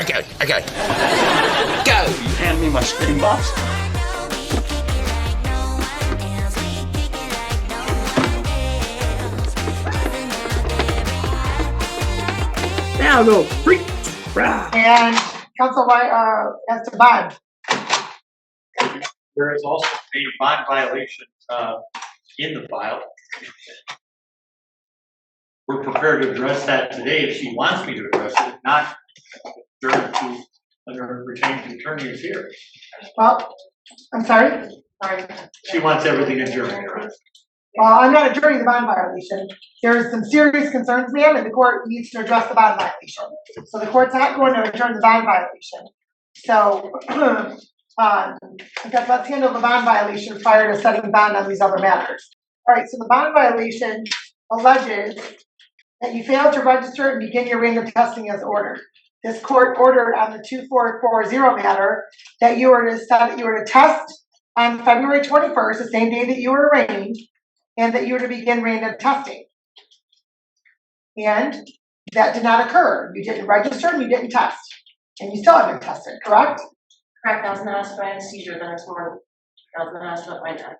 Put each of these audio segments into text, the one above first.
Okay. Go! You hand me my screen box? Now go. Freak. And Council as to bond. There is also a bond violation in the file. We're prepared to address that today if she wants me to address it. If not, under retained attorney is here. Well, I'm sorry. She wants everything adjourned. I'm not adjourning the bond violation. There's some serious concerns, ma'am, and the court needs to address the bond violation. So the court's not going to adjourn the bond violation. So, in fact, let's handle the bond violation prior to setting bond on these other matters. All right, so the bond violation alleges that you failed to register and begin your random testing as ordered. This court ordered on the 2440 matter that you were to test on February 21st, the same day that you were arraigned, and that you were to begin random testing. And that did not occur. You didn't register and you didn't test. And you still haven't tested, correct? Correct. I was not asked for anesthesia the next morning. I was not asked to my time.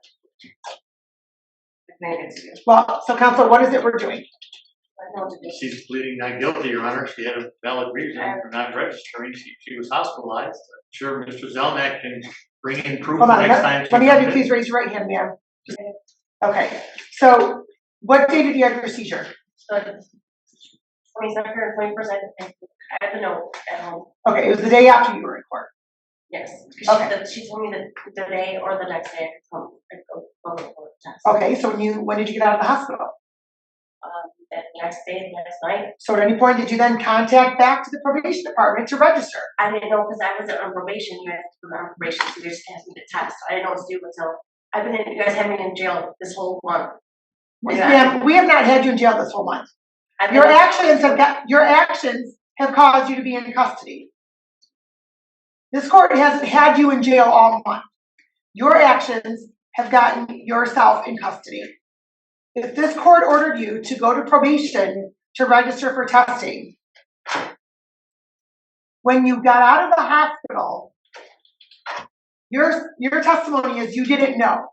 Well, so counsel, what is it we're doing? She's pleading not guilty, Your Honor. She had a valid reason for not registering. She was hospitalized. I'm sure Mr. Zelnick can bring in proof Hold on, next time. let me have you please raise your right hand, ma'am. Okay, so what day did you have your seizure? 22nd or 21st, I had the note at home. Okay, it was the day after you were in court. Yes. Okay. She told me that the day or the next day I could come and go to the test. Okay, so when did you get out of the hospital? That next day, the next night. So at any point did you then contact back to the probation department to register? I didn't know because I was on probation. You have to put me on probation, so they just asked me to test. I didn't know what to do until I've been in. You guys have me in jail this whole month. Ma'am, we have not had you in jail this whole month. Your actions have caused you to be in custody. This court hasn't had you in jail all month. Your actions have gotten yourself in custody. If this court ordered you to go to probation to register for testing, when you got out of the hospital, your testimony is you didn't know,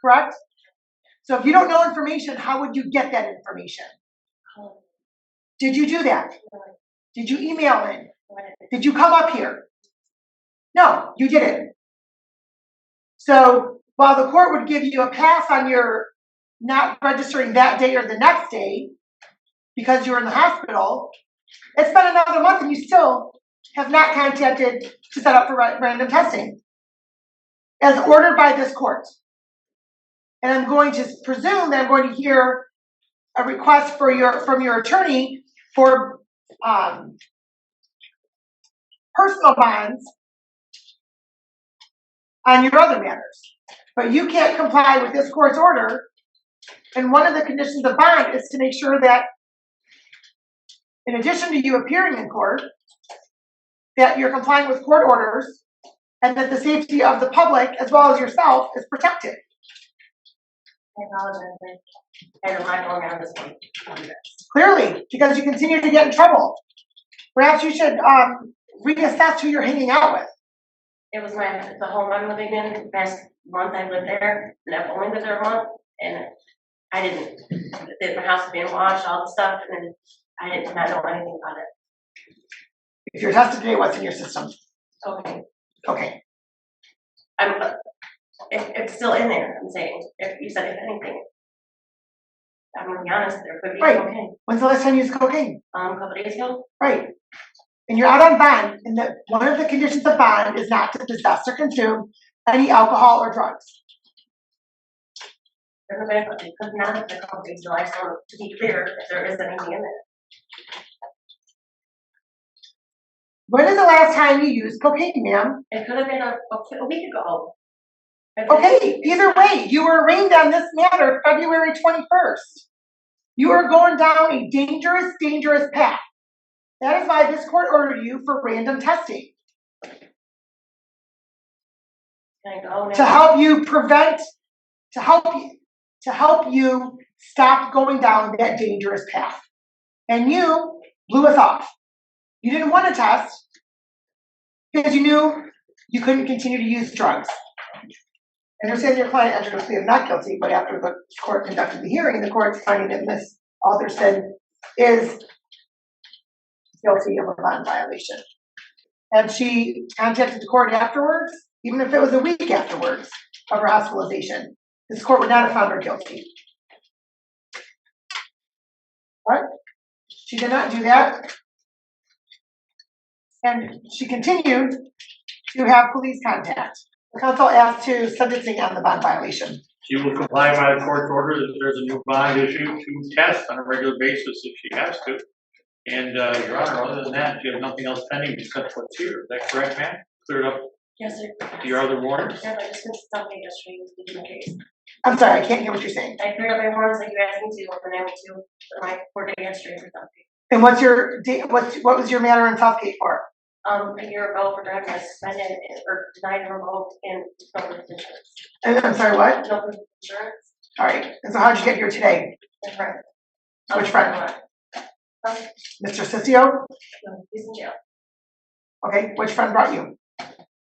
correct? So if you don't know information, how would you get that information? Did you do that? Did you email in? Did you come up here? No, you didn't. So while the court would give you a pass on your not registering that day or the next day because you were in the hospital, it's been another month and you still have not contacted to set up for random testing as ordered by this court. And I'm going to presume that I'm going to hear a request from your attorney for personal bonds on your other matters. But you can't comply with this court's order. And one of the conditions of bond is to make sure that, in addition to you appearing in court, that you're complying with court orders and that the safety of the public, as well as yourself, is protected. I apologize. I had a lot going on this one. Clearly, because you continue to get in trouble. Perhaps you should reassess who you're hanging out with. It was the home I'm living in. The past month I lived there, and I've only lived there a month, and I didn't. My house was being washed, all the stuff, and I did not know anything about it. If you're tested today, what's in your system? Okay. Okay. It's still in there, I'm saying. If you said if anything. I'm gonna be honest, there could be cocaine. When's the last time you used cocaine? A couple days ago. Right. And you're out on bond, and one of the conditions of bond is not to possess or consume any alcohol or drugs. There could not have been cocaine, so I just want to be clear if there is anything in there. When is the last time you used cocaine, ma'am? It could have been a week ago. Okay, either way, you were arraigned on this matter February 21st. You are going down a dangerous, dangerous path. That is why this court ordered you for random testing. Can I go now? To help you prevent, to help you stop going down that dangerous path. And you blew us off. You didn't want to test, because you knew you couldn't continue to use drugs. And you're saying your client entered a plea of not guilty, but after the court conducted the hearing, the court's finding that Ms. Alderson is guilty of a bond violation. And she contacted the court afterwards, even if it was a week afterwards of her hospitalization. This court would not have found her guilty. What? She did not do that. And she continued to have police contact. The counsel asked to sentencing on the bond violation. She will comply by the court's order that there's a new bond issue to test on a regular basis if she has to. And, Your Honor, other than that, you have nothing else pending except what's here. Is that correct, ma'am? Cleared up Yes, sir. to your other warrants? Yeah, I just missed something yesterday with the case. I'm sorry, I can't hear what you're saying. I cleared up my warrants like you asked me to, and I went to my court date yesterday for something. And what's your what was your matter in Southgate for? A year ago for driving a suspended or denied revoked and no proof of insurance. And I'm sorry, what? No proof of insurance. All right. And so how'd you get here today? My friend. Which friend? Um, Mr. Sissio? no, he's in jail. Okay. Which friend brought you?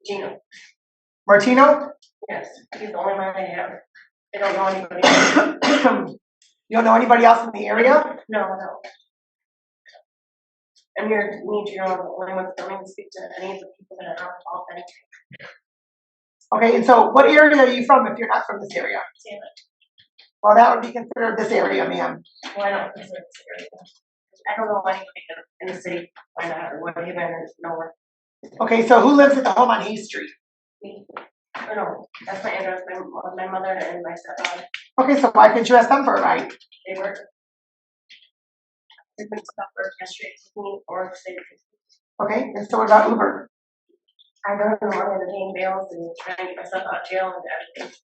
Gino. Martino? Yes, he's the only one I have. I don't know anybody else. You don't know anybody else in the area? No. And you're the only ones coming to speak to any of the people that are involved in it. Okay. And so what area are you from if you're not from this area? Damn it. Well, that would be considered this area, ma'am. Well, I don't consider this area. I don't know anybody in the city. Why not? Or what even is nowhere. Okay. So who lives at the home on Hay Street? Me. I don't know. That's my address. My mother and my stepdaughter. Okay. So why couldn't you ask them for a ride? They were. They couldn't stop work yesterday with me or stay with me. Okay. And so what about Uber? I don't know. I'm gonna paying bills and trying to get myself out of jail and everything.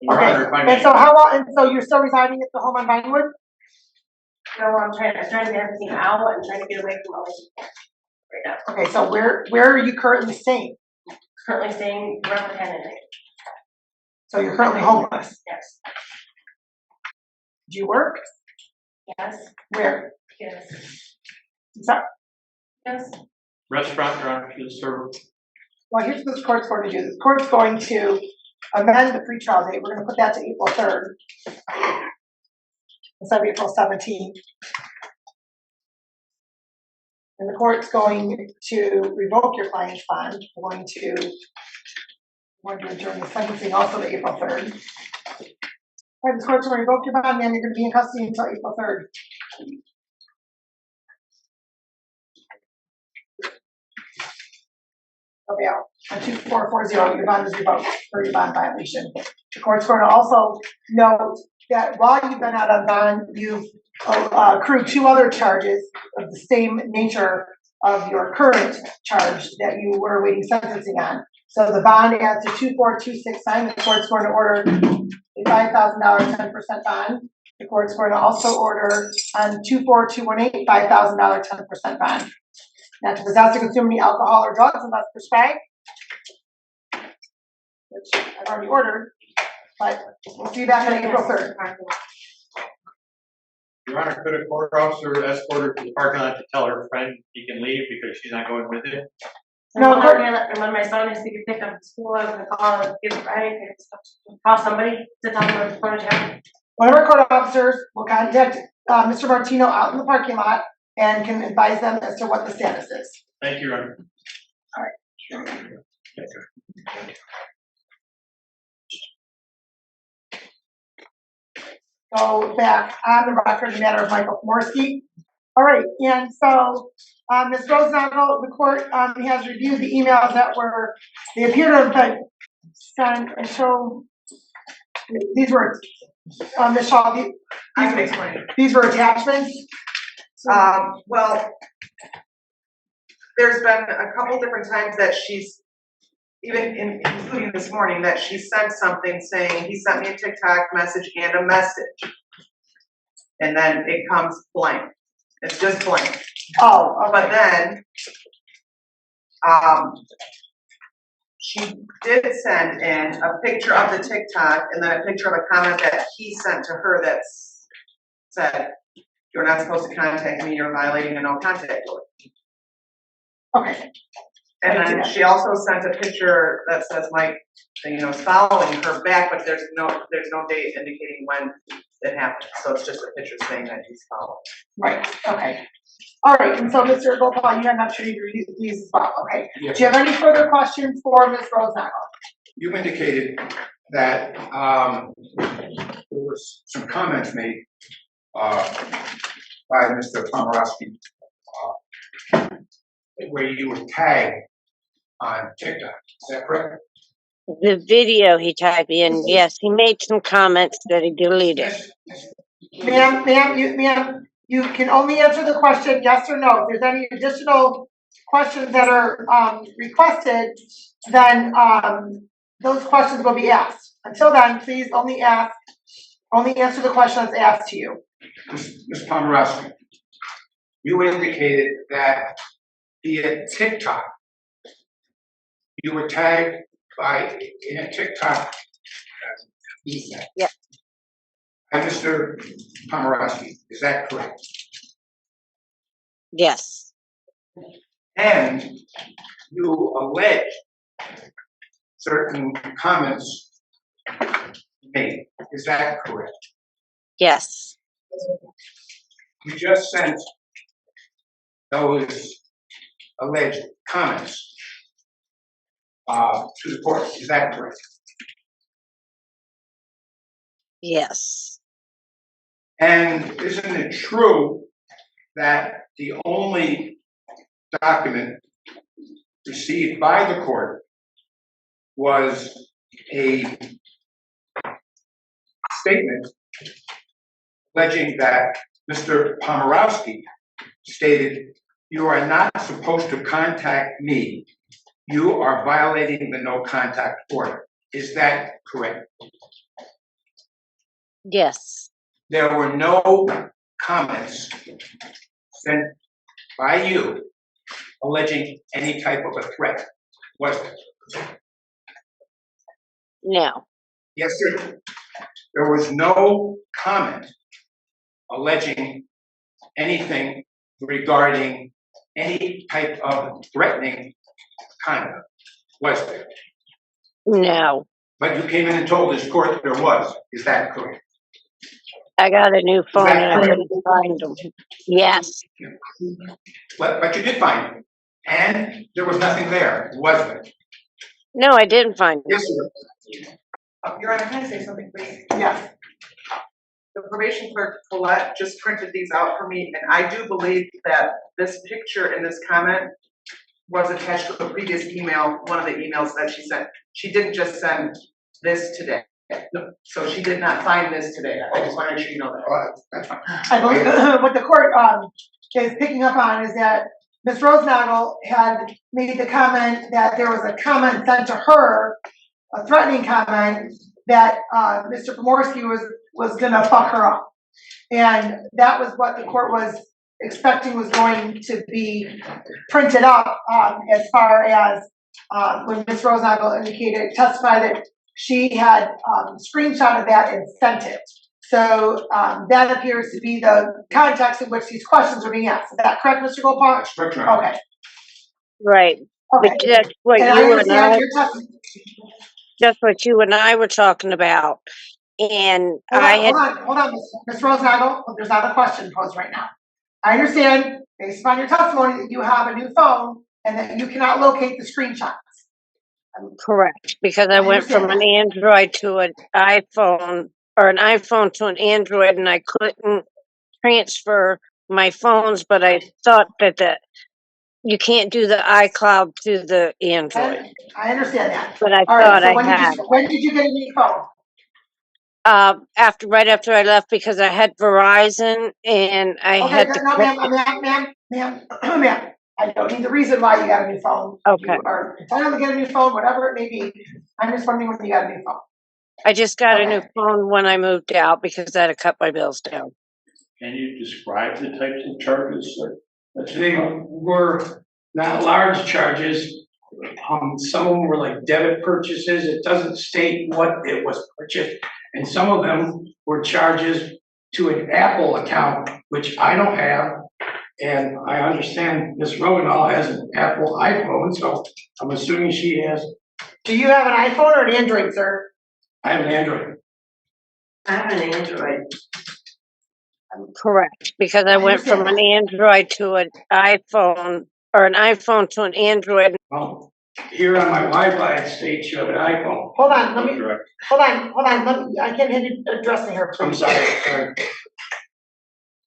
Your Okay. Honor, if I And may- so how long? And so you're still residing at the home on Vinewood? No, I'm trying to get everything out and trying to get away from all this right now. Okay. So where are you currently staying? Currently staying around the Kennedy. So you're currently homeless. Yes. Do you work? Yes. Where? Yes. So, Yes. Restaurant, Your Honor, to the server. well, here's what this court's going to do. This court's going to amend the pretrial date. We're going to put that to April 3rd instead of April 17th. And the court's going to revoke your client's bond. We're going to adjourn the sentencing also to April 3rd. All right, this court's going to revoke your bond, ma'am. You're going to be in custody until April 3rd. Okay, on 2440, your bond is revoked for your bond violation. The court's going to also note that while you've been out on bond, you've accrued 2 other charges of the same nature of your current charge that you were awaiting sentencing on. So the bond adds to 24269. The court's going to order a $5,000 10% bond. The court's going to also order on 24218 $5,000 10% bond. Not to possess or consume any alcohol or drugs unless prescribed, which I've already ordered, but we'll see you back on April 3rd. Your Honor, could a court officer escort her to the parking lot to tell her friend he can leave because she's not going with him? No, And when my son is to get picked up at school, I was gonna call and give a ride, call somebody to tell them what's going to happen. one of our court officers will contact Mr. Martino out in the parking lot and can advise them as to what the status is. Thank you, Your Honor. Go back on the record, the matter of Michael Pomorsky. All right, and so Ms. Rosenagel, the court has reviewed the emails that they appear to have been sent, and so these were, Ms. Shaw, I can explain. these were attachments. Well, there's been a couple different times that she's, including this morning, that she sent something saying, he sent me a TikTok message and a message. And then it comes blank. It's just blank. Oh, But okay. then, she did send in a picture of the TikTok and then a picture of a comment that he sent to her that said, "You're not supposed to contact me, you're violating a no contact order." Okay. And then she also sent a picture that says Mike, is following her back, but there's no date indicating when it happened. So it's just a picture saying that he's following. Right, okay. All right, and so Mr. Gopal, you had an opportunity to read these as well, okay? Yes. Do you have any further questions for Ms. Rosenagel? You indicated that there was some comments made by Mr. Pomerowski where you were tagged on TikTok. Is that correct? The video he typed in, yes, he made some comments that he deleted. Ma'am, you can only answer the question yes or no. If there's any additional questions that are requested, then those questions will be asked. Until then, please only answer the question that's asked to you. Ms. Pomerowski, you indicated that via TikTok, you were tagged in a TikTok email. Yep. By Mr. Pomerowski, is that correct? Yes, And you allege certain comments made, is that correct? yes, You just sent those alleged comments to the court, is that correct? yes, And isn't it true that the only document received by the court was a statement alleging that Mr. Pomerowski stated, "You are not supposed to contact me. You are violating the no contact order." Is that correct? yes, There were no comments sent by you alleging any type of a threat, was there? no, Yes, sir. There was no comment alleging anything regarding any type of threatening conduct, was there? no. But you came in and told this court there was. Is that correct? I got a new phone and I couldn't find him. Yes, But you did find it. And there was nothing there, was there? no, I didn't find him. Yes, sir. Your Honor, can I say something, please? Yes. The probation clerk, Colette, just printed these out for me, and I do believe that this picture and this comment was attached to a previous email, one of the emails that she sent. She didn't just send this today. So she did not find this today. I just want to make sure you know that. That's fine. I believe what the court is picking up on is that Ms. Rosenagel had made the comment that there was a comment sent to her, a threatening comment, that Mr. Pomorski was gonna fuck her up. And that was what the court was expecting was going to be printed up as far as when Ms. Rosenagel testified that she had screenshotted that and sent it. So that appears to be the context in which these questions are being asked. Is that correct, Mr. Gopal? That's correct, Your Honor. Okay. Right, Okay. but that's what And I you and understand I, your testimony. that's what you and I were talking about. And Hold on, Ms. Rosenagel, there's not a question posed right now. I understand, based upon your testimony, that you have a new phone and that you cannot locate the screenshots. correct, because I went from an Android to an iPhone, or an iPhone to an Android, and I couldn't transfer my phones, but I thought that you can't do the iCloud to the Android, I understand that. but I All right, thought so I had. when did you get a new phone? Right after I left, because I had Verizon and I Okay, had no, ma'am, I don't need the reason why you got a new phone. Okay. You are entitled to get a new phone, whatever it may be. I'm just wondering when you got a new phone. I just got a new Okay. phone when I moved out because I had to cut my bills down. Can you describe the types of charges, sir? They were not large charges. Some of them were like debit purchases. It doesn't state what it was purchased. And some of them were charges to an Apple account, which I don't have. And I understand Ms. Rowenall has an Apple iPhone, so I'm assuming she has, Do you have an iPhone or an Android, sir? I have an Android. I have an Android. Correct, because I went from an Android to an iPhone, or an iPhone to an Android. Well, here on my Wi-Fi, it states you have an iPhone. Hold on, let me, Correct. hold on, I can't hear you addressing her, I'm please. sorry.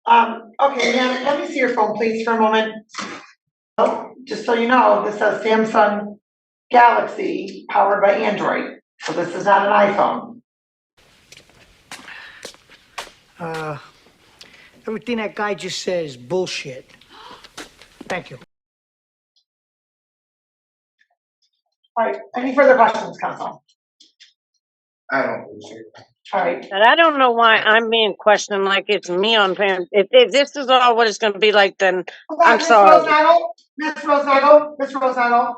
Okay, ma'am, let me see your phone, please, for a moment. Oh, just so you know, this says Samsung Galaxy powered by Android, so this is not an iPhone. Everything that guy just said is bullshit. Thank you. All right, any further questions, council? I don't believe so. All right, And I don't know why I'm being questioned like it's me on parent. If this is all what it's gonna be like, then hold on, I'm Ms. sorry. Ms. Rosado,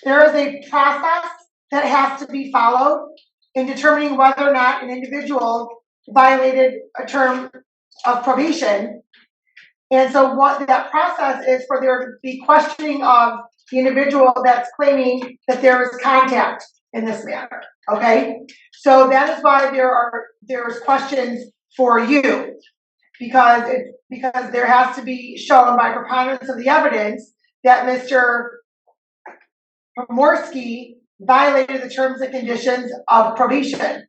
there is a process that has to be followed in determining whether or not an individual violated a term of probation. And so what that process is for there to be questioning of the individual that's claiming that there is contact in this matter, okay? So that is why there's questions for you, because there has to be shown by preponderance of the evidence that Mr. Pomorsky violated the terms and conditions of probation.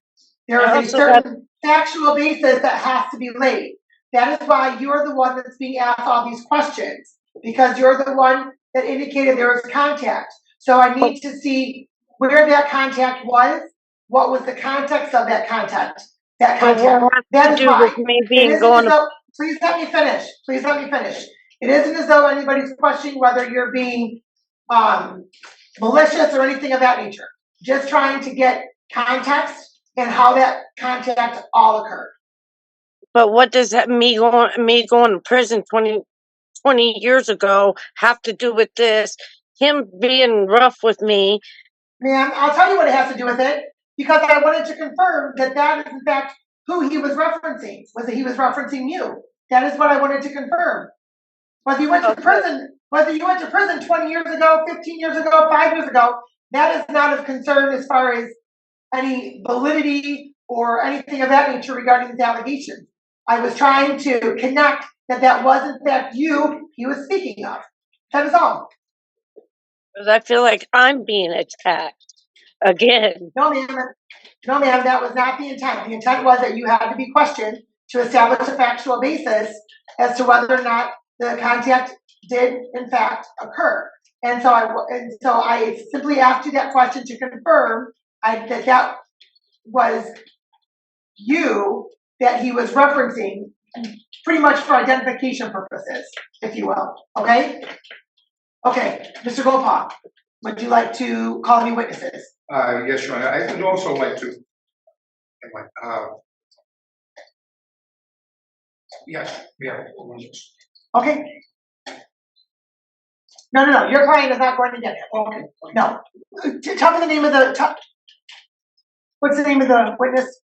There is a Also got- certain factual basis that has to be laid. That is why you're the one that's being asked all these questions, because you're the one that indicated there was contact. So I need to see where that contact was, what was the context of that contact, But what That has to is do why. with me It being isn't going as to, though, please let me finish. It isn't as though anybody's questioning whether you're being malicious or anything of that nature. Just trying to get context and how that contact all occurred. but what does that me going to prison 20 years ago have to do with this? Him being rough with me. Ma'am, I'll tell you what it has to do with it, because I wanted to confirm that that is in fact who he was referencing, was that he was referencing you. That is what I wanted to confirm. Whether you went to prison 20 years ago, 15 years ago, 5 years ago, that is not of concern as far as any validity or anything of that nature regarding these allegations. I was trying to connect that was in fact you he was speaking of. That is all. Because I feel like I'm being attacked again. No, ma'am, that was not the intent. The intent was that you had to be questioned to establish a factual basis as to whether or not the contact did in fact occur. And so I simply asked you that question to confirm that was you that he was referencing, pretty much for identification purposes, if you will. Okay? Okay, Mr. Gopal, would you like to call any witnesses? Yes, Your Honor. I would also like to, yes, yeah. Okay. No, your client is not going to get it. Okay, no. Tell me the name of what's the name of the witness?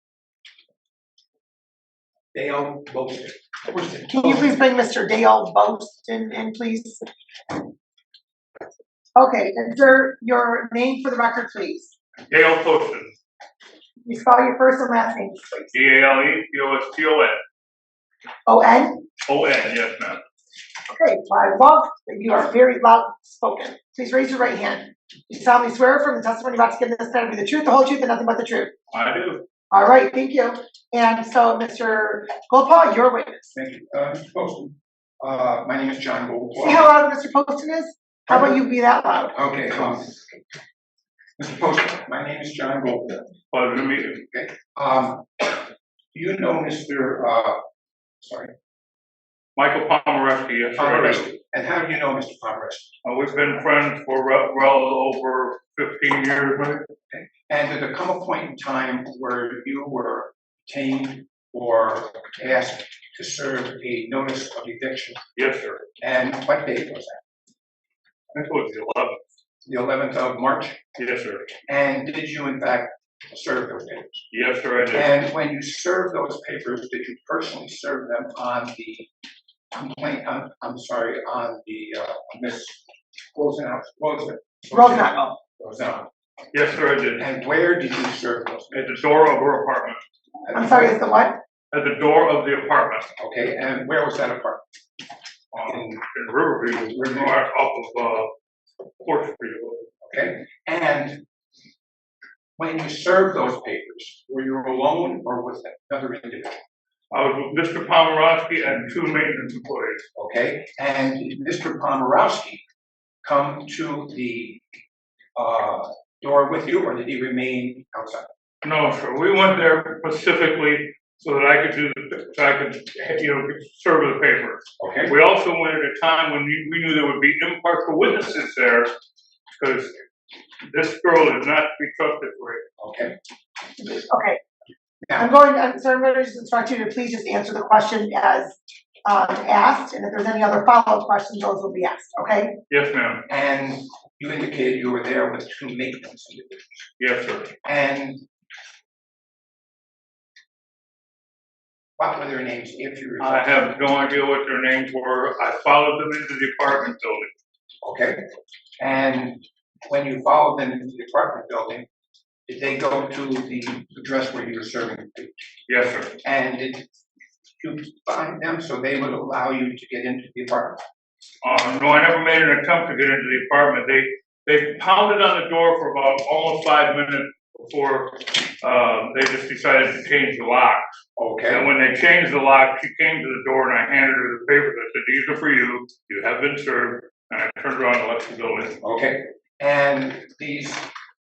Dale Boaston. Can you please bring Mr. Dale Boast in, please? Okay, enter your name for the record, please. Dale Poston, You spell your first and last name, please. DALEPOSTON. O-N? ON, yes, ma'am. Okay, well, I love that you are very loud spoken. Please raise your right hand. You solemnly swear from the testimony you're about to give this matter to be the truth, the whole truth, and nothing but the truth. I do. All right, thank you. And so, Mr. Gopal, your witness. Thank you. Mr. Poston, my name is John Goldwasser. See how loud Mr. Poston is? How about you be that loud? Okay, Mr. Poston, my name is John Goldwasser. Pleasure to meet you. Okay. Do you know Mr. Michael Pomeresky, yes, sir, I do. Pomeresky? And how do you know Mr. Pomeresky? We've been friends for well over 15 years, maybe. And did there come a point in time where you were detained or asked to serve a notice of eviction? Yes, sir. And what date was that? I think it was the 11th. The 11th of March? Yes, sir. And did you in fact serve those papers? Yes, sir, I did. And when you served those papers, did you personally serve them on the complaint, I'm sorry, on the, Miss Rosenagel. Rosenagel. Yes, sir, I did. And where did you serve those? At the door of her apartment. I'm sorry, is the what? At the door of the apartment. Okay, and where was that apartment? In Riverview, we're right off of, Fourth Street. Okay, and when you served those papers, were you alone or was that another individual? I was with Mr. Pomerowski and 2 maintenance employees. Okay, and did Mr. Pomerowski come to the door with you, or did he remain outside? No, sir, we went there specifically so that I could serve the papers. Okay, We also went at a time when we knew there would be impartial witnesses there, because this girl is not to be trusted for it. okay. Okay. Now- I'm going to just instruct you to please just answer the question as asked, and if there's any other follow-up questions, those will be asked, okay? Yes, ma'am. And you indicated you were there with 2 maintenance individuals. Yes, sir. And what were their names, if you recall? I have no idea what their names were. I followed them into the apartment building. Okay, and when you followed them into the apartment building, did they go to the address where you were serving the papers? Yes, sir. And did you find them so they would allow you to get into the apartment? No, I never made an attempt to get into the apartment. They pounded on the door for about almost 5 minutes before they just decided to change the lock. Okay, And when they changed the lock, she came to the door and I handed her the papers. I said, "These are for you. You have been served." And I turned around and left the building. okay, and these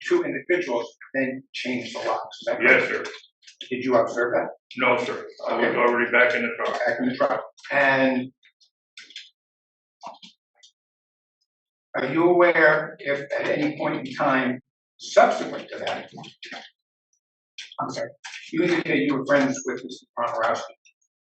2 individuals then changed the locks, is that correct? Yes, sir. Did you observe that? No, sir. I was already back in the truck. Back in the truck. And are you aware if at any point in time subsequent to that, I'm sorry, you indicated you were friends with Mr. Pomerowski.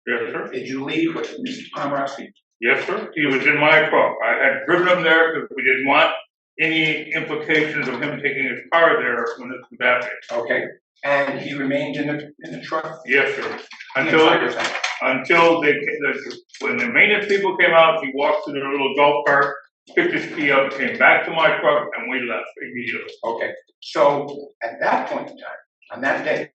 Yes, sir. Did you leave with Mr. Pomerowski? Yes, sir. He was in my truck. I had driven him there because we didn't want any implications of him taking his car there when this was happening. Okay, and he remained in the truck? Yes, sir. the entire time? Until when the maintenance people came out, he walked to the little golf cart, picked his key up, came back to my truck, and we left immediately. Okay, so at that point in time, on that day,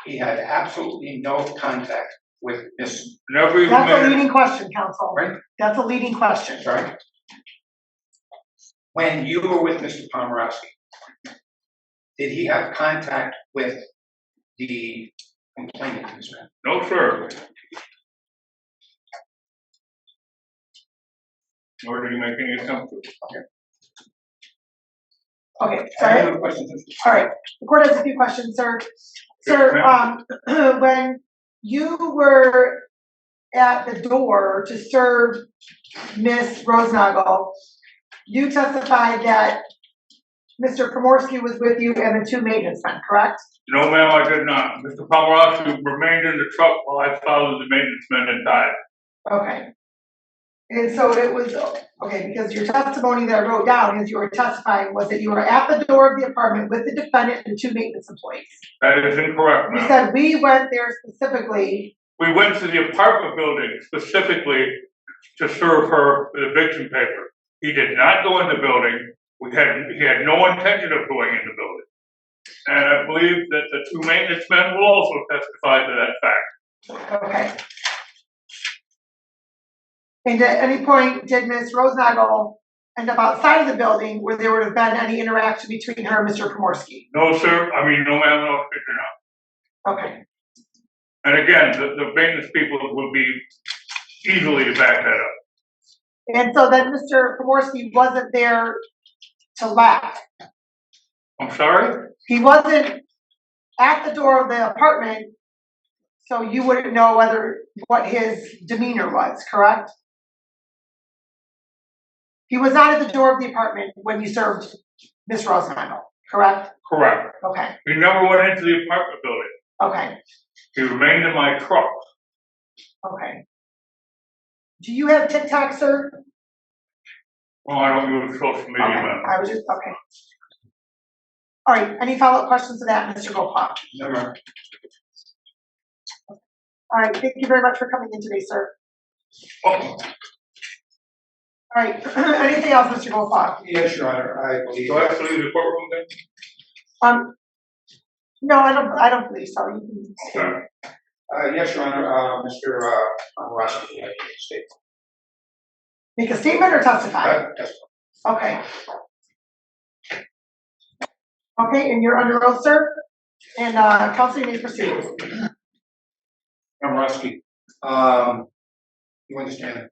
he had absolutely no contact with Miss, Never even That's a made it. leading question, counsel. right? That's a leading question. Sorry? When you were with Mr. Pomerowski, did he have contact with the complainant, Ms. Mann? No, sir. Nor did he make any attempt to. Okay, Any sorry. other questions? All right, the court has a few questions, sir. Yes, Sir, when you were at the door to serve Miss Rosenagel, you testified that Mr. Pomorski was with you and the 2 maintenance men, correct? No, ma'am, I did not. Mr. Pomerowski remained in the truck while I followed the maintenance men and died. Okay. And so it was, okay, because your testimony that I wrote down as you were testifying was that you were at the door of the apartment with the defendant and 2 maintenance employees. That is incorrect, You ma'am. said we went there specifically. We went to the apartment building specifically to serve her the eviction paper. He did not go in the building. He had no intention of going in the building. And I believe that the 2 maintenance men will also testify to that fact. Okay. And at any point, did Ms. Rosenagel end up outside of the building where there would have been any interaction between her and Mr. Pomorski? No, sir. I mean, no, ma'am, no, no. Okay. And again, the maintenance people would be easily to back that up. And so then Mr. Pomorski wasn't there to laugh. I'm sorry? He wasn't at the door of the apartment, so you wouldn't know what his demeanor was, correct? He was not at the door of the apartment when you served Ms. Rosenagel, correct? Correct. Okay, He never went into the apartment building. okay, He remained in my truck. okay. Do you have TikTok, sir? Oh, I don't use social media, Okay, ma'am. I was just, okay. All right, any follow-up questions to that, Mr. Gopal? No, ma'am. All right, thank you very much for coming in today, sir. Oh, All right, anything else, Mr. Goldfarb? yes, Your Honor, I believe. Do I have to leave the courtroom then? No, I don't believe so. You can stay. Okay. Yes, Your Honor, Mr. Roski, would like to state. Make a statement or testify? Yes. Okay. Okay, and you're under oath, sir? And, counsel, you may proceed. Roski, you understand,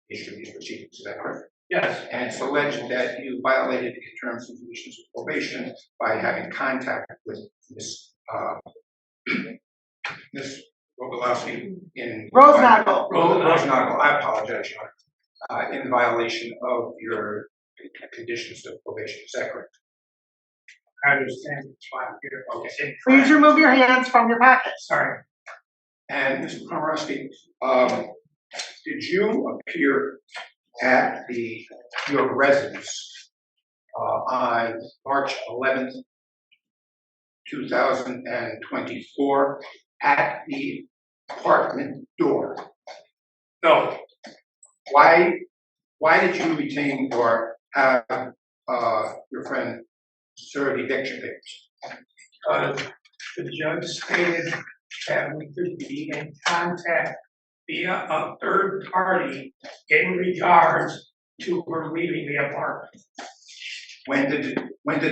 issue of these proceedings, is that correct? Yes. And it's alleged that you violated the terms and conditions of probation by having contact with Ms. Ms. Rogalowski in. Rosenagel. Rosenagel, I apologize, Your Honor, in violation of your conditions of probation, is that correct? I understand, it's fine here. Okay. Please remove your hands from your pockets. Sorry. And Mr. Pomerowski, did you appear at your residence on March 11th, 2024 at the apartment door? No, Why did you retain or have your friend serve eviction papers? the judge stated that we could be in contact via a third party in regards to her leaving the apartment. When did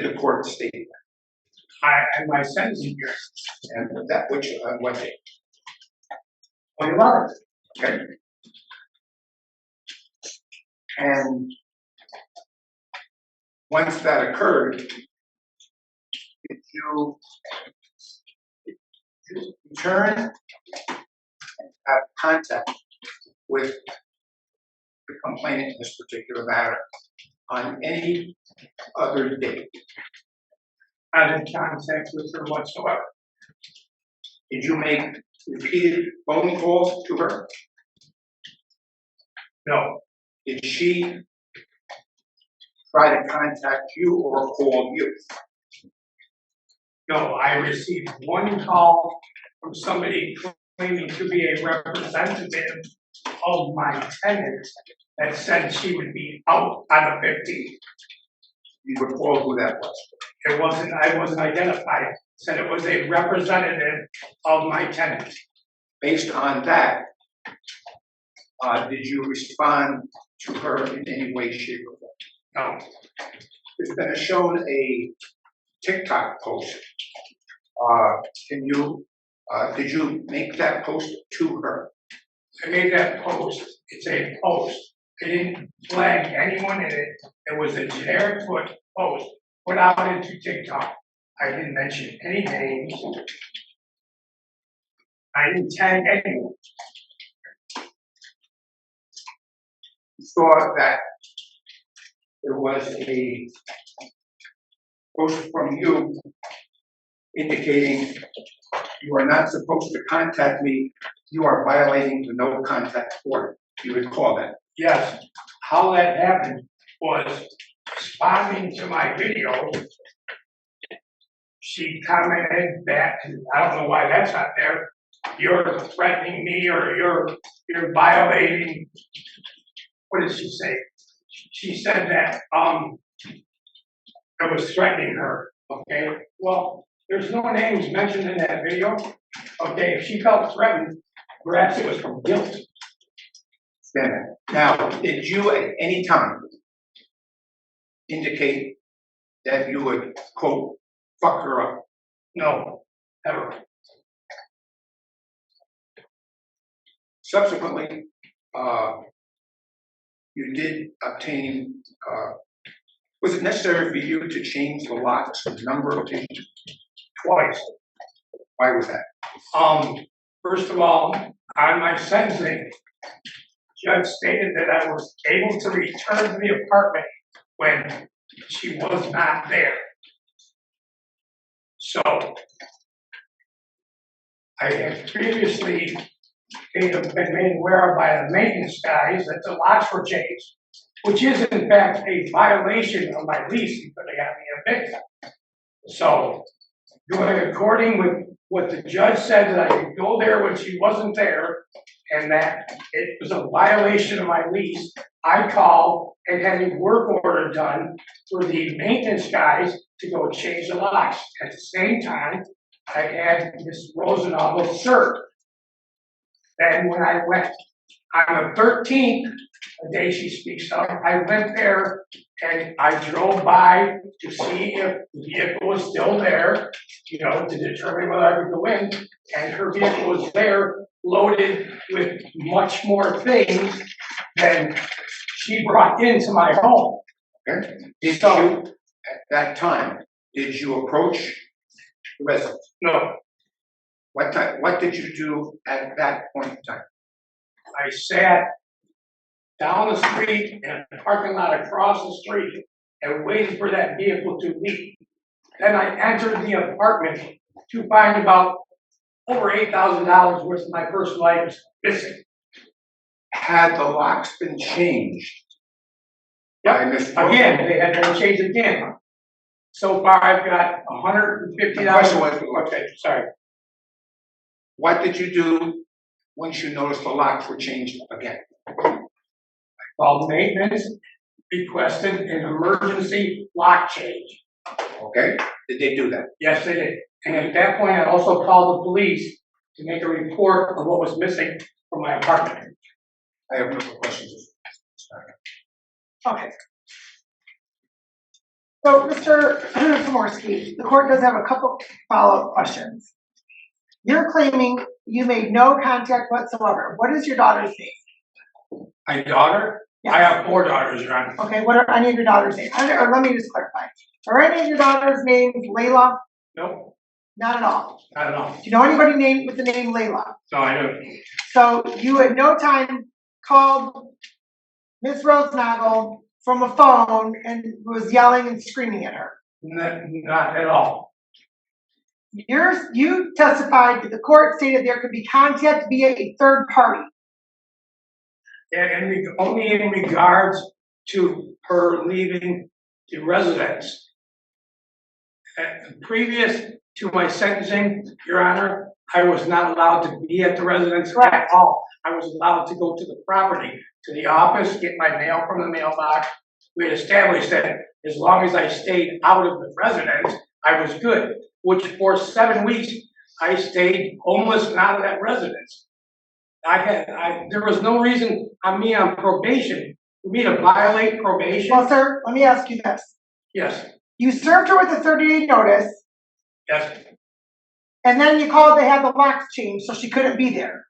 the court state that? And my sentencing hearing. And that which what date? On the 11th. Okay. And once that occurred, did you return and have contact with the complainant in this particular matter on any other date? I didn't contact with her whatsoever. Did you make repeated phone calls to her? No, Did she try to contact you or call you? no, I received one call from somebody claiming to be a representative of my tenant that said she would be out on the 15th. You recall who that was? I wasn't identified, said it was a representative of my tenant. Based on that, did you respond to her in any way, shape, or form? No, There's been shown a TikTok post. Did you make that post to her? I made that post, it's a post. I didn't flag anyone in it. It was a generic post put out into TikTok. I didn't mention any names. I didn't tag anyone. You saw that there was a post from you indicating you are not supposed to contact me. You are violating the no contact order. You recall that? Yes, how that happened was responding to my video. She commented back, and I don't know why that's not there. You're threatening me, or you're violating. What did she say? She said that I was threatening her. Okay, well, there's no names mentioned in that video. Okay, if she felt threatened, perhaps it was from guilt. Stand there. Now, did you at any time indicate that you would, quote, fuck her up? No, ever. Subsequently, you did obtain, was it necessary for you to change the locks a number of occasions? Twice. Why was that? First of all, on my sentencing, judge stated that I was able to return to the apartment when she was not there. So, I had previously been made aware by the maintenance guys that the locks were changed, which is in fact a violation of my lease because they got me evicted. So, going according with what the judge said, that I could go there when she wasn't there and that it was a violation of my lease. I called and had a work order done for the maintenance guys to go change the locks. At the same time, I had Ms. Rosenabel served. Then when I went on the 13th, the day she speaks of, I went there and I drove by to see if the vehicle was still there, you know, to determine whether I could go in. And her vehicle was there, loaded with much more things than she brought into my home. Okay? Did you, at that time, did you approach the resident? No, What did you do at that point in time? I sat down the street in a parking lot across the street and waited for that vehicle to leave. Then I entered the apartment to find about over $8,000 worth of my personal items missing. Had the locks been changed? By Ms. Again, they had to change again. So far, I've got $150. The question was, Okay, sorry. what did you do once you noticed the locks were changed again? Called maintenance, requested an emergency lock change. Okay? Did they do that? Yes, they did. And at that point, I also called the police to make a report of what was missing from my apartment. I have no more questions. Okay. So, Mr. Komorski, the court does have a couple follow-up questions. You're claiming you made no contact whatsoever. What is your daughter's name? My daughter? Yes. I have 4 daughters, Your Honor. Okay, what are any of your daughter's names? Or let me just clarify. Are any of your daughter's names Layla? No, Not at all. not at all. Do you know anybody named with the name Layla? No, I don't. So you at no time called Ms. Rosenagel from a phone and was yelling and screaming at her? Not at all. You testified that the court stated there could be contact via a third party. And only in regards to her leaving the residence. Previous to my sentencing, Your Honor, I was not allowed to be at the residence at all. I was allowed to go to the property, to the office, get my mail from the mailbox. We had established that as long as I stayed out of the residence, I was good, which for 7 weeks, I stayed homeless and out of that residence. There was no reason on me on probation, for me to violate probation. Well, sir, let me ask you this. Yes, You served her with a 30-day notice, yes, and then you called, they had the locks changed, so she couldn't be there.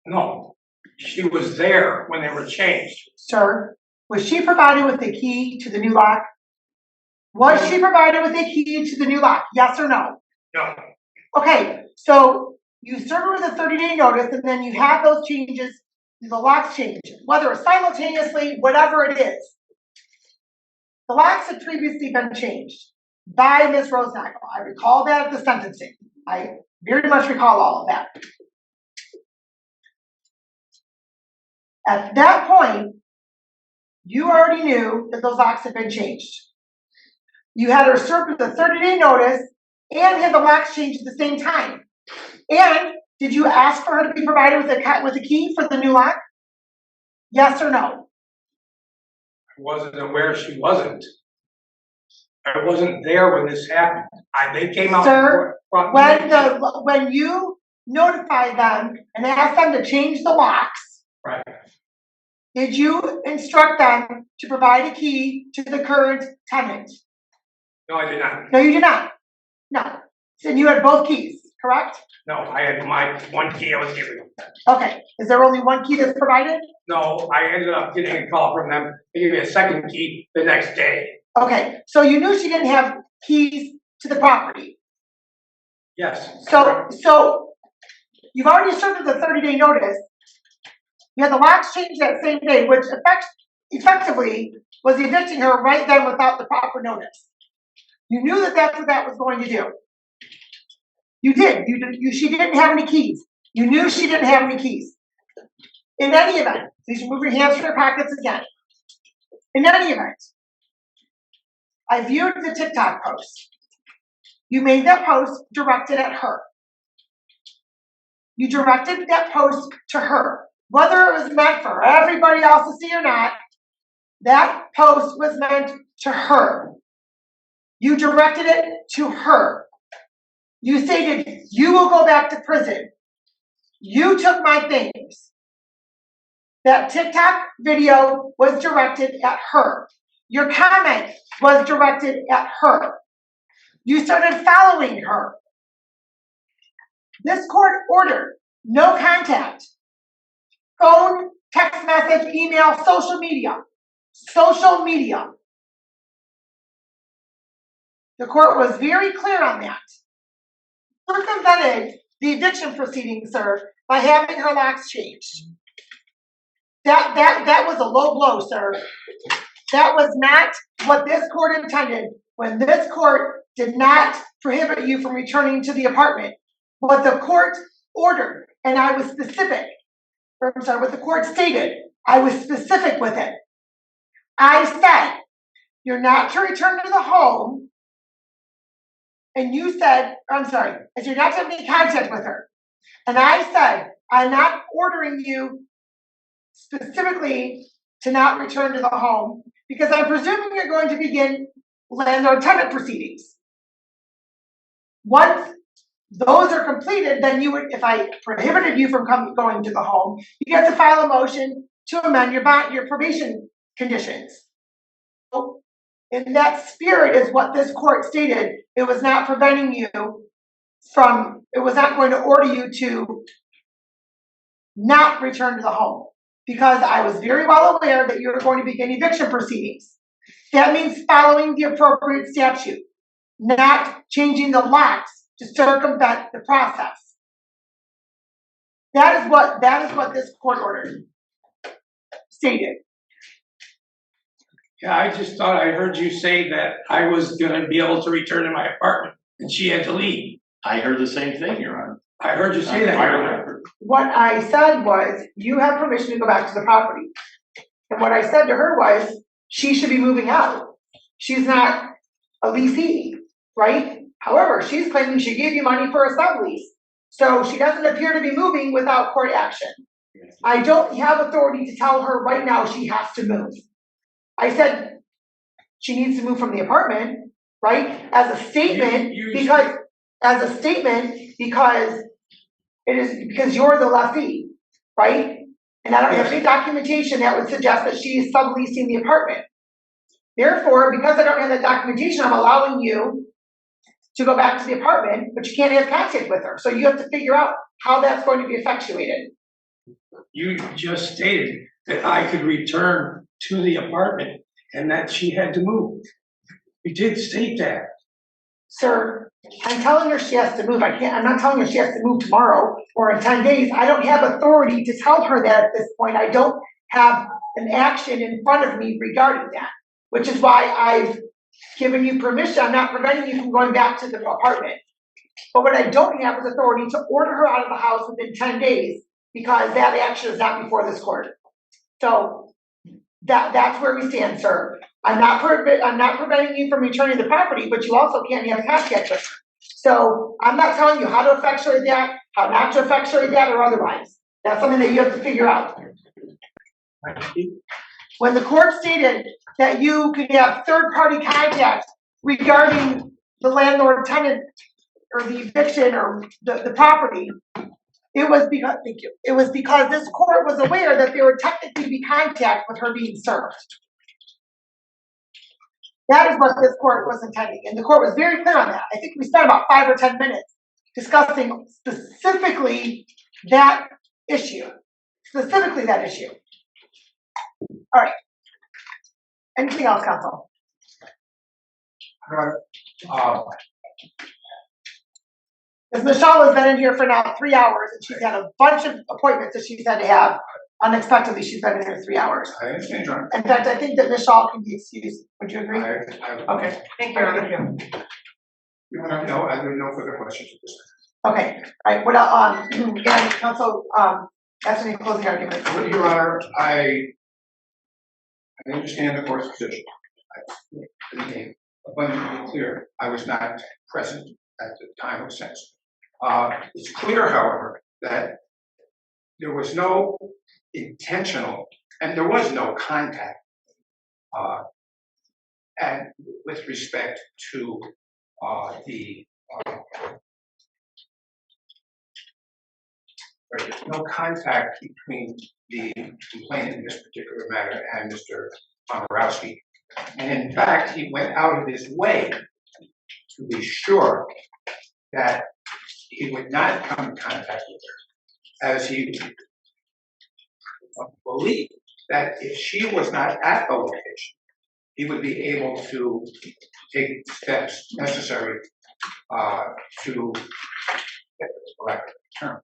no. She was there when they were changed. Sir, was she provided with a key to the new lock? Was she provided with a key to the new lock? Yes or no? No, Okay, so you served her with a 30-day notice, and then you have those changes, the locks changed, whether it's simultaneously, whatever it is. The locks had previously been changed by Ms. Rosenagel. I recall that at the sentencing. I very much recall all of that. At that point, you already knew that those locks had been changed. You had her served with a 30-day notice and had the locks changed at the same time. And did you ask for her to be provided with a key for the new lock? Yes or no? I wasn't aware she wasn't. I wasn't there when this happened. They came out. Sir, and brought me- when you notified them and asked them to change the locks, Right. did you instruct them to provide a key to the current tenant? No, I did not. No, you did not. No. And you had both keys, correct? No, I had my one key I was given. Okay. Is there only one key that's provided? No, I ended up getting a call from them. They gave me a second key the next day. Okay. So you knew she didn't have keys to the property. Yes. So you've already served the 30-day notice. You had the locks changed that same day, which effectively was evicting her right then without the proper notice. You knew that that's what that was going to do. You did. She didn't have any keys. You knew she didn't have any keys. In any event, please remove your hands from your pockets again. In any event, I viewed the TikTok post. You made that post directed at her. You directed that post to her. whether it was meant for everybody else to see or not, that post was meant to her. You directed it to her. You stated, you will go back to prison. You took my things. That TikTok video was directed at her. Your comment was directed at her. You started following her. This court ordered no contact. Phone, text message, email, social media. Social media. The court was very clear on that. Circumvented the eviction proceedings, sir, by having her locks changed. That was a low blow, sir. That was not what this court intended when this court did not prohibit you from returning to the apartment. What the court ordered, and I was specific, or I'm sorry, what the court stated, I was specific with it. I said, you're not to return to the home, and you said, I'm sorry, I said, you're not to have any contact with her. And I said, I'm not ordering you specifically to not return to the home because I'm presuming you're going to begin landlord-tenant proceedings. Once those are completed, then you would, if I prohibited you from going to the home, you get to file a motion to amend your probation conditions. So in that spirit is what this court stated. It was not preventing you from, it was not going to order you to not return to the home because I was very well aware that you were going to begin eviction proceedings. That means following the appropriate statute, not changing the locks to circumvent the process. That is what this court order stated. Yeah, I just thought I heard you say that I was gonna be able to return to my apartment and she had to leave. I heard the same thing, Your Honor. I heard you say that. What I said was, you have permission to go back to the property. And what I said to her was, she should be moving out. She's not a leasee, right? However, she's claiming she gave you money for a sublease. So she doesn't appear to be moving without court action. I don't have authority to tell her right now she has to move. I said she needs to move from the apartment, right? As a statement, because because you're the lessee, right? And I don't have any documentation that would suggest that she is subleasing the apartment. Therefore, because I don't have that documentation, I'm allowing you to go back to the apartment, but you can't have contact with her. So you have to figure out how that's going to be effectuated. You just stated that I could return to the apartment and that she had to move. You did state that. Sir, I'm telling her she has to move. I'm not telling her she has to move tomorrow or in 10 days. I don't have authority to tell her that at this point. I don't have an action in front of me regarding that, which is why I've given you permission. I'm not preventing you from going back to the apartment. But what I don't have is authority to order her out of the house within 10 days because that action is not before this court. So that's where we stand, sir. I'm not preventing you from returning the property, but you also can't have contact with her. So I'm not telling you how to effectuate that, how not to effectuate that, or otherwise. That's something that you have to figure out. When the court stated that you could have third-party contact regarding the landlord-tenant or the eviction or the property, it was because this court was aware that there would technically be contact with her being served. That is what this court was intending, and the court was very clear on that. I think we spent about 5 or 10 minutes discussing specifically that issue. All right. Anything else, counsel? Ms. Michelle has been in here for now 3 hours, and she's had a bunch of appointments that she's had to have. Unexpectedly, she's been in here 3 hours. I understand, Your Honor. In fact, I think that Michelle can be excused. Would you agree? Okay. Thank you, Your Honor. You want to know, I have no further questions at this Okay. All right. What again, counsel, ask any closing arguments. time. Your Honor, I understand the court's position. I made abundantly clear I was not present at the time of sentencing. It's clear, however, that there was no intentional, and there was no contact. And with respect to there's no contact between the complainant in this particular matter and Mr. Pomerowski. And in fact, he went out of his way to be sure that he would not come in contact with her, as he believed that if she was not at the location, he would be able to take steps necessary to get the correct term.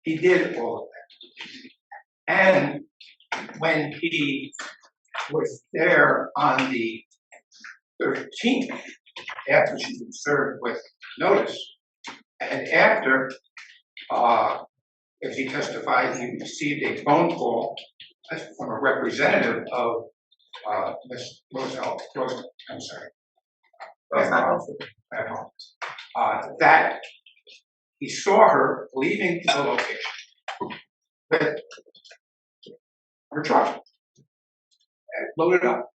He did all of that. And when he was there on the 13th, after she was served with notice, and after, as he testified, he received a phone call from a representative of Ms. Roselle, I'm sorry, that he saw her leaving the location with her truck loaded up.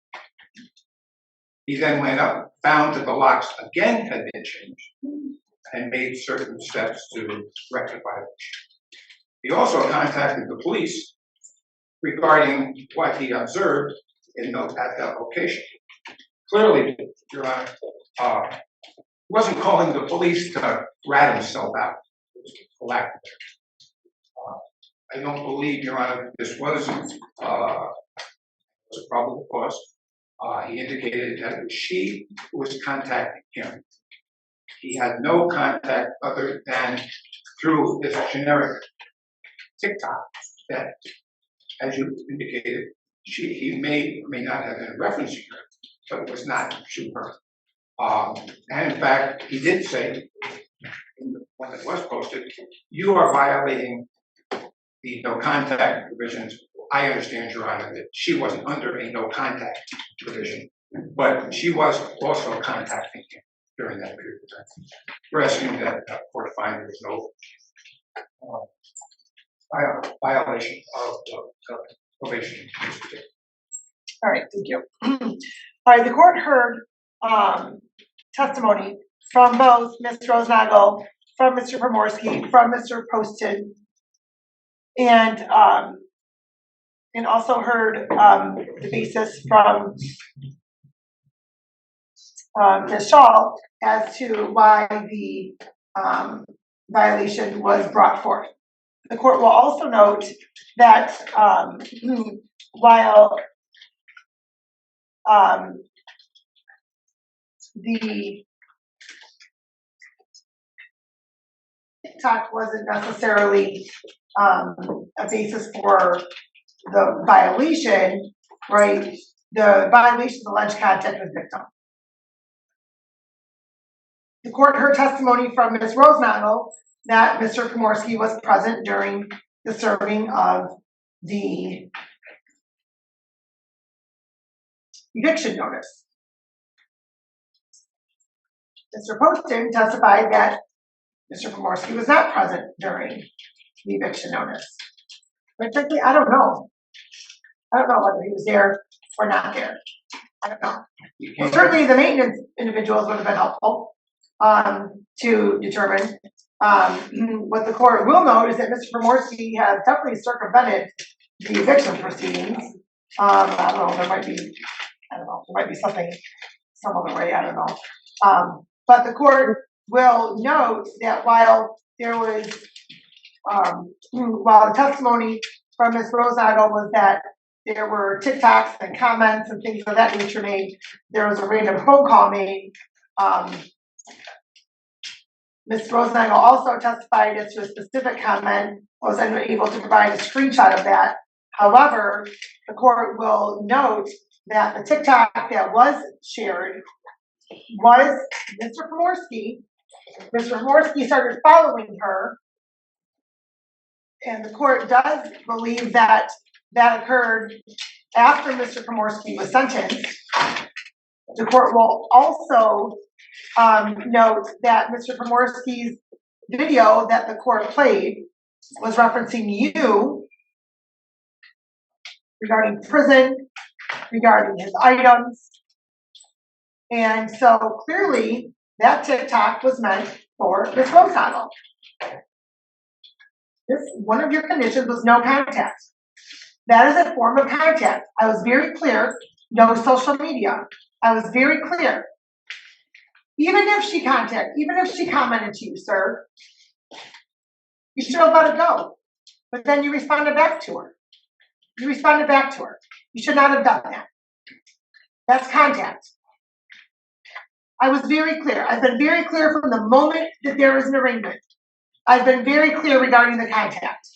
He then went up, found that the locks again had been changed, and made certain steps to rectify the issue. He also contacted the police regarding what he observed at that location. Clearly, Your Honor, he wasn't calling the police to rat himself out. It was for lack of better. I don't believe, Your Honor, this was a probable cause. He indicated that it was she who was contacting him. He had no contact other than through this generic TikTok that, as you indicated, he may or may not have been referencing her, but it was not to her. And in fact, he did say, when it was posted, you are violating the no contact provisions. I understand, Your Honor, that she wasn't under a no contact provision, but she was also contacting him during that period of time. We're asking that court find there was no violation of probation. All right, thank you. All right, the court heard testimony from both Ms. Rosenagel, from Mr. Pomorski, from Mr. Poston, and also heard the basis from Ms. Shaw as to why the violation was brought forth. The court will also note that while the TikTok wasn't necessarily a basis for the violation, right? The violation of alleged contact with victim. The court heard testimony from Ms. Rosenagel that Mr. Pomorski was present during the serving of the eviction notice. Mr. Poston testified that Mr. Pomorski was not present during the eviction notice. But frankly, I don't know. I don't know whether he was there or not there. I don't know. Well, certainly the maintenance individuals would have been helpful to determine. What the court will note is that Mr. Pomorski has definitely circumvented the eviction proceedings. I don't know, there might be something some other way, I don't know. But the court will note that while there was, while the testimony from Ms. Rosenagel was that there were TikToks and comments and things of that nature made, there was a random phone call made. Ms. Rosenagel also testified as to a specific comment, was unable to provide a screenshot of that. However, the court will note that the TikTok that was shared was Mr. Pomorski. Mr. Pomorski started following her, and the court does believe that that occurred after Mr. Pomorski was sentenced. The court will also note that Mr. Pomorski's video that the court played was referencing you regarding prison, regarding his items. And so clearly, that TikTok was meant for Ms. Rosado. One of your conditions was no contact. That is a form of contact. I was very clear, no social media. I was very clear. Even if she commented to you, sir, you should have let it go. But then you responded back to her. You should not have done that. That's contact. I was very clear. I've been very clear from the moment that there is an arraignment. I've been very clear regarding the contact.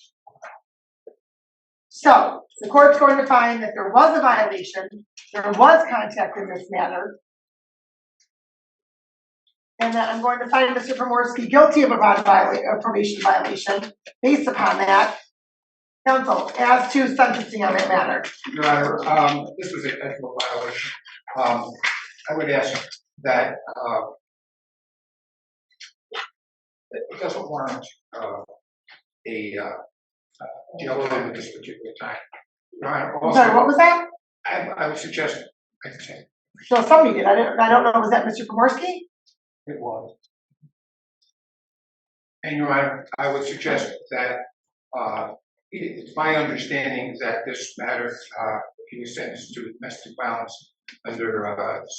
So, the court's going to find that there was a violation, there was contact in this matter, and that I'm going to find Mr. Pomorski guilty of a probation violation based upon that. Counsel, as to sentencing on that matter. Your Honor, this was a technical violation. I would ask that it doesn't warrant a jail time at this particular time. Your Honor, I'm sorry, what was that? I would suggest, I can say, So somebody did. I don't know. Was that Mr. Pomorski? it was. And Your Honor, I would suggest that it's my understanding that this matter, he was sentenced to domestic violence under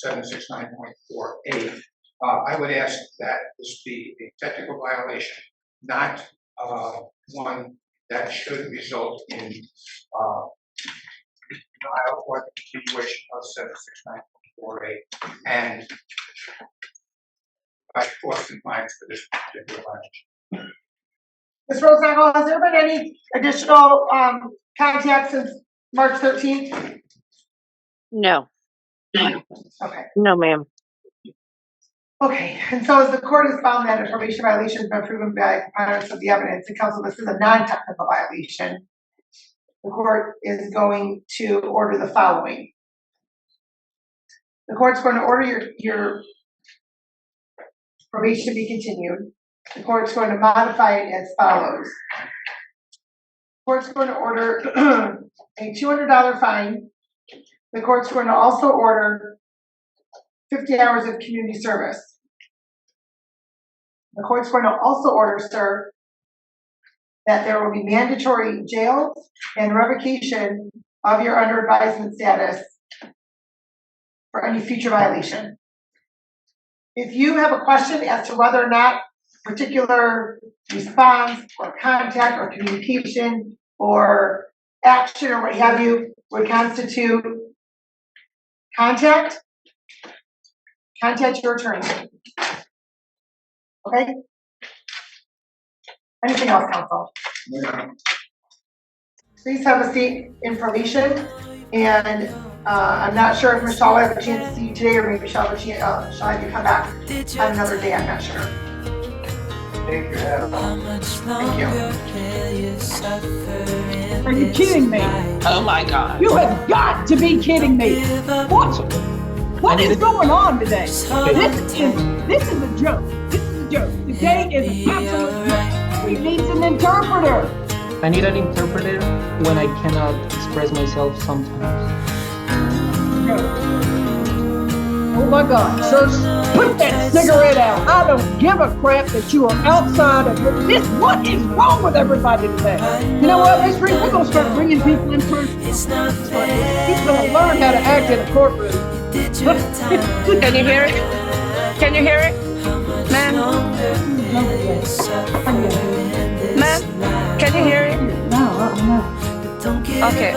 769.48. I would ask that this be a technical violation, not one that should result in denial or the continuation of 769.48 and by force and fines for this particular violation. Ms. Rosenthal, has there been any additional contact since March 13th? No. Okay. No, ma'am. Okay, and so as the court has found that a probation violation has been proven by preponderance of the evidence, and counsel, this is a non-technical violation, the court is going to order the following. The court's going to order your probation to be continued. The court's going to modify it as follows. The court's going to order a $200 fine. The court's going to also order 50 hours of community service. The court's going to also order, sir, that there will be mandatory jail and revocation of your under advisement status for any future violation. If you have a question as to whether or not particular response or contact or communication or action or what have you would constitute contact your attorney. Okay? Anything else, counsel? Yeah. Please have a seat in probation. And I'm not sure if Michelle will have a chance to see you today, or maybe Michelle will have you come back on another day. I'm not sure. Thank you, Adam. Thank you. Are you kidding me? Oh my God. You have got to be kidding me. What is going on today? This is a joke. This is a joke. Today is an absolute joke. We need an interpreter. I need an interpreter when I cannot express myself sometimes. Oh my God, sir, put that cigarette out. I don't give a crap that you are outside of this. What is wrong with everybody today? You know what, Miss Reed, we're going to start bringing people in person. He's going to learn how to act in a courtroom. Can you hear it? Can you hear it? Ma'am? Ma'am? Can you hear it? No. Okay.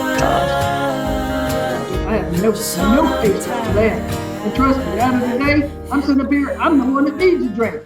I have no faith in that. And trust me, out of the day, I'm sitting up here, I'm the one that needs a drink.